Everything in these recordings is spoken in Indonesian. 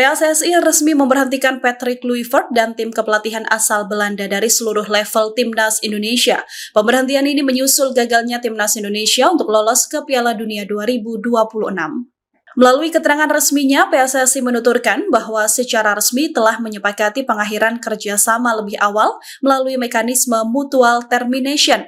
PSSI resmi memberhentikan Patrick Kluivert dan tim kepelatihan asal Belanda dari seluruh level Timnas Indonesia. Pemberhentian ini menyusul gagalnya Timnas Indonesia untuk lolos ke Piala Dunia 2026. Melalui keterangan resminya, PSSI menuturkan bahwa secara resmi telah menyepakati pengakhiran kerjasama lebih awal melalui mekanisme mutual termination.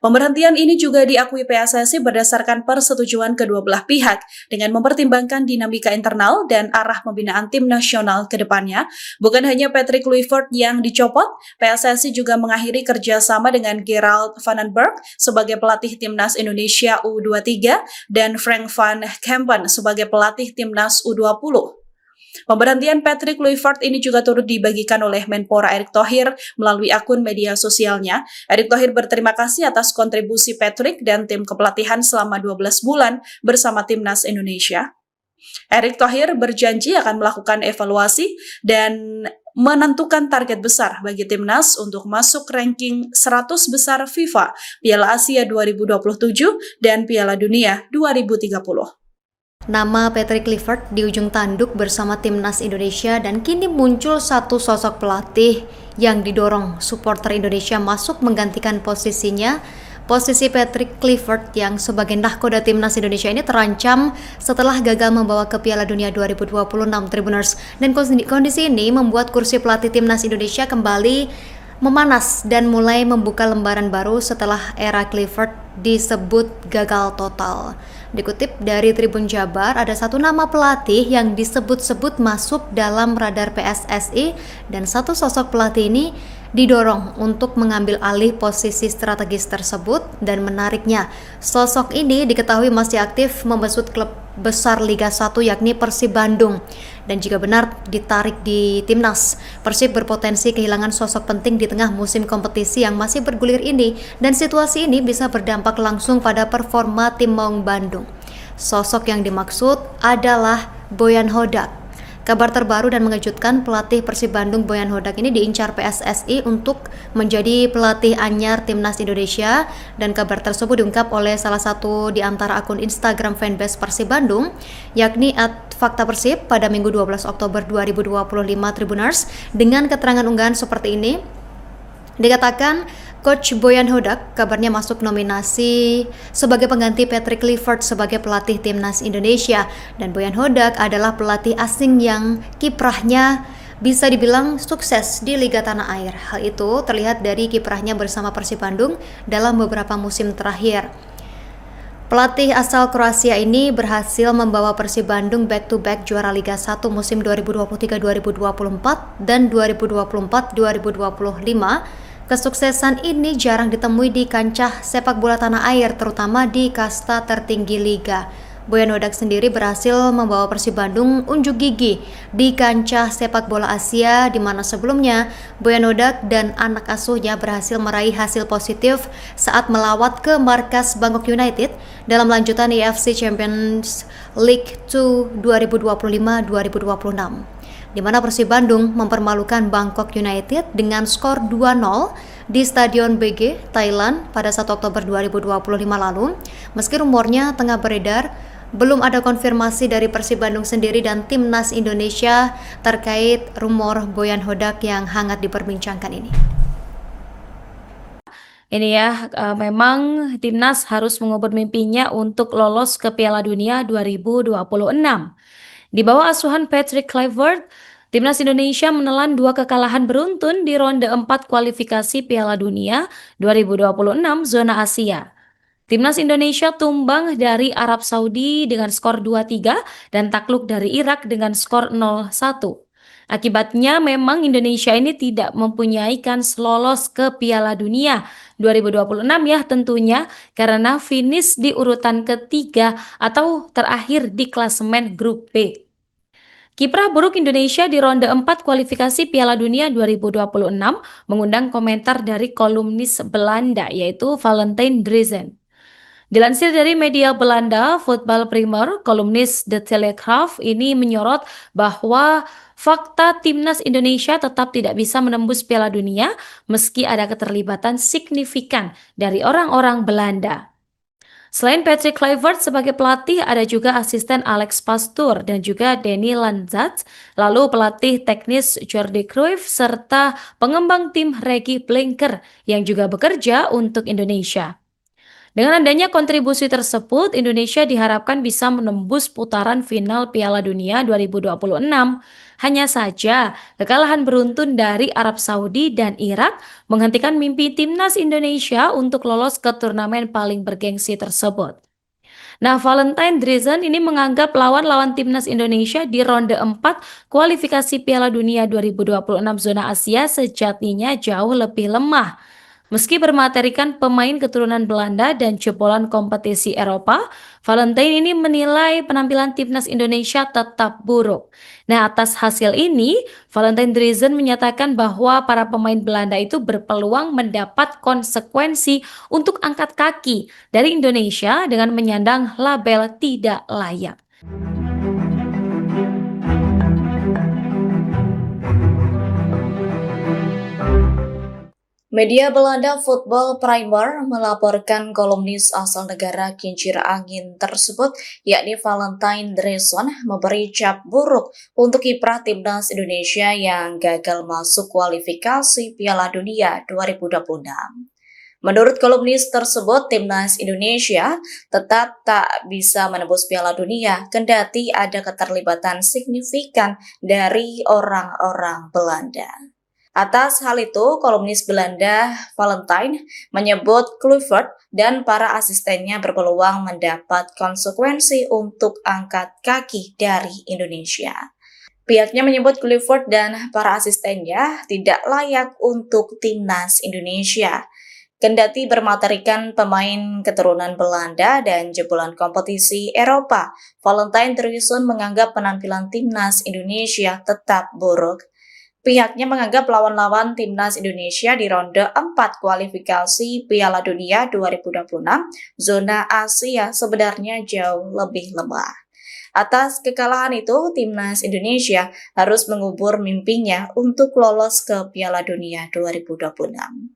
Pemberhentian ini juga diakui PSSI berdasarkan persetujuan kedua belah pihak dengan mempertimbangkan dinamika internal dan arah pembinaan tim nasional ke depannya. Bukan hanya Patrick Kluivert yang dicopot, PSSI juga mengakhiri kerjasama dengan Gerald van den Berg sebagai pelatih Timnas Indonesia U23 dan Frank van Kempen sebagai pelatih Timnas U20. Pemberhentian Patrick Kluivert ini juga turut dibagikan oleh Menpora Erick Thohir melalui akun media sosialnya. Erick Thohir berterima kasih atas kontribusi Patrick dan tim kepelatihan selama 12 bulan bersama Timnas Indonesia. Erick Thohir berjanji akan melakukan evaluasi dan menentukan target besar bagi Timnas untuk masuk ranking 100 besar FIFA, Piala Asia 2027 dan Piala Dunia 2030. Nama Patrick Kluivert di ujung tanduk bersama Timnas Indonesia dan kini muncul satu sosok pelatih yang didorong supporter Indonesia masuk menggantikan posisinya. Posisi Patrick Kluivert yang sebagai nahkoda Timnas Indonesia ini terancam setelah gagal membawa ke Piala Dunia 2026 Tribuners. Dan kondisi ini membuat kursi pelatih Timnas Indonesia kembali memanas dan mulai membuka lembaran baru setelah era Kluivert disebut gagal total. Dikutip dari Tribun Jabar, ada satu nama pelatih yang disebut-sebut masuk dalam radar PSSI dan satu sosok pelatih ini didorong untuk mengambil alih posisi strategis tersebut. Dan menariknya, sosok ini diketahui masih aktif membesut klub besar Liga 1 yakni Persib Bandung. Dan jika benar ditarik di Timnas, Persib berpotensi kehilangan sosok penting di tengah musim kompetisi yang masih bergulir ini, dan situasi ini bisa berdampak langsung pada performa tim Maung Bandung. Sosok yang dimaksud adalah Boyan Hodak. Kabar terbaru dan mengejutkan, pelatih Persib Bandung Boyan Hodak ini diincar PSSI untuk menjadi pelatih anyar Timnas Indonesia, dan kabar tersebut diungkap oleh salah satu di antara akun Instagram fanbase Persib Bandung yakni @faktapersib pada Minggu 12 Oktober 2025 Tribuners. Dengan keterangan unggahan seperti ini dikatakan Coach Boyan Hodak kabarnya masuk nominasi sebagai pengganti Patrick Kluivert sebagai pelatih Timnas Indonesia, dan Boyan Hodak adalah pelatih asing yang kiprahnya bisa dibilang sukses di Liga Tanah Air. Hal itu terlihat dari kiprahnya bersama Persib Bandung dalam beberapa musim terakhir. Pelatih asal Kroasia ini berhasil membawa Persib Bandung back-to-back juara Liga 1 musim 2023-2024 dan 2024-2025. Kesuksesan ini jarang ditemui di kancah sepak bola tanah air, terutama di kasta tertinggi liga. Boyan Hodak sendiri berhasil membawa Persib Bandung unjuk gigi di kancah sepak bola Asia, di mana sebelumnya Boyan Hodak dan anak asuhnya berhasil meraih hasil positif saat melawat ke markas Bangkok United dalam lanjutan AFC Champions League 2 2025-2026. Di mana Persib Bandung mempermalukan Bangkok United dengan skor 2-0 di Stadion BG, Thailand pada 1 Oktober 2025 lalu. Meski rumornya tengah beredar, belum ada konfirmasi dari Persib Bandung sendiri dan Timnas Indonesia terkait rumor Boyan Hodak yang hangat diperbincangkan ini. Ini ya, memang Timnas harus mengubur mimpinya untuk lolos ke Piala Dunia 2026. Di bawah asuhan Patrick Kluivert, Timnas Indonesia menelan 2 kekalahan beruntun di ronde 4 kualifikasi Piala Dunia 2026 zona Asia. Timnas Indonesia tumbang dari Arab Saudi dengan skor 2-3 dan takluk dari Irak dengan skor 0-1. Akibatnya memang Indonesia ini tidak mempunyai kans lolos ke Piala Dunia 2026 ya tentunya, karena finish di urutan ketiga atau terakhir di klasemen grup B. Kiprah buruk Indonesia di ronde 4 kualifikasi Piala Dunia 2026 mengundang komentar dari kolumnis Belanda yaitu Valentijn Driessen. Dilansir dari media Belanda, Voetbal Primer, kolumnis The Telegraph ini menyorot bahwa fakta Timnas Indonesia tetap tidak bisa menembus Piala Dunia meski ada keterlibatan signifikan dari orang-orang Belanda. Selain Patrick Kluivert sebagai pelatih, ada juga asisten Alex Pastoor dan juga Danny Lanzat, lalu pelatih teknis Jordi Cruyff, serta pengembang tim Regi Blinker yang juga bekerja untuk Indonesia. Dengan adanya kontribusi tersebut, Indonesia diharapkan bisa menembus putaran final Piala Dunia 2026. Hanya saja, kekalahan beruntun dari Arab Saudi dan Irak menghentikan mimpi timnas Indonesia untuk lolos ke turnamen paling bergengsi tersebut. Nah, Valentine Driesen ini menganggap lawan-lawan timnas Indonesia di ronde 4 kualifikasi Piala Dunia 2026 zona Asia sejatinya jauh lebih lemah. Meski bermaterikan pemain keturunan Belanda dan jebolan kompetisi Eropa, Valentine ini menilai penampilan timnas Indonesia tetap buruk. Nah, atas hasil ini, Valentine Driesen menyatakan bahwa para pemain Belanda itu berpeluang mendapat konsekuensi untuk angkat kaki dari Indonesia dengan menyandang label tidak layak. Media Belanda Football Primer melaporkan kolumnis asal negara kincir angin tersebut, yakni Valentine Driesen, memberi cap buruk untuk kiprah timnas Indonesia yang gagal masuk kualifikasi Piala Dunia 2026. Menurut kolumnis tersebut, timnas Indonesia tetap tak bisa menembus Piala Dunia kendati ada keterlibatan signifikan dari orang-orang Belanda. Atas hal itu, kolumnis Belanda Valentine menyebut Kluivert dan para asistennya berpeluang mendapat konsekuensi untuk angkat kaki dari Indonesia. Pihaknya menyebut Kluivert dan para asistennya tidak layak untuk timnas Indonesia. Kendati bermaterikan pemain keturunan Belanda dan jebolan kompetisi Eropa, Valentine Driesen menganggap penampilan timnas Indonesia tetap buruk. Pihaknya menganggap lawan-lawan timnas Indonesia di ronde 4 kualifikasi Piala Dunia 2026 zona Asia sebenarnya jauh lebih lemah. Atas kekalahan itu, timnas Indonesia harus mengubur mimpinya untuk lolos ke Piala Dunia 2026.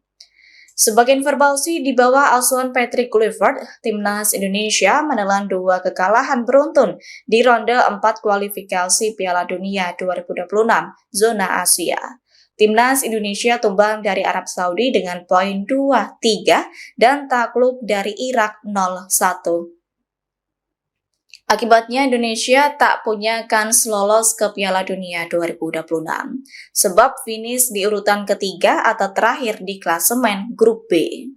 Sebagai informasi, di bawah asuhan Patrick Kluivert, timnas Indonesia menelan 2 kekalahan beruntun di ronde 4 kualifikasi Piala Dunia 2026 zona Asia. Timnas Indonesia tumbang dari Arab Saudi dengan poin 2-3 dan takluk dari Irak 0-1. Akibatnya Indonesia tak punya kans lolos ke Piala Dunia 2026, sebab finish di urutan ketiga atau terakhir di klasemen Grup B.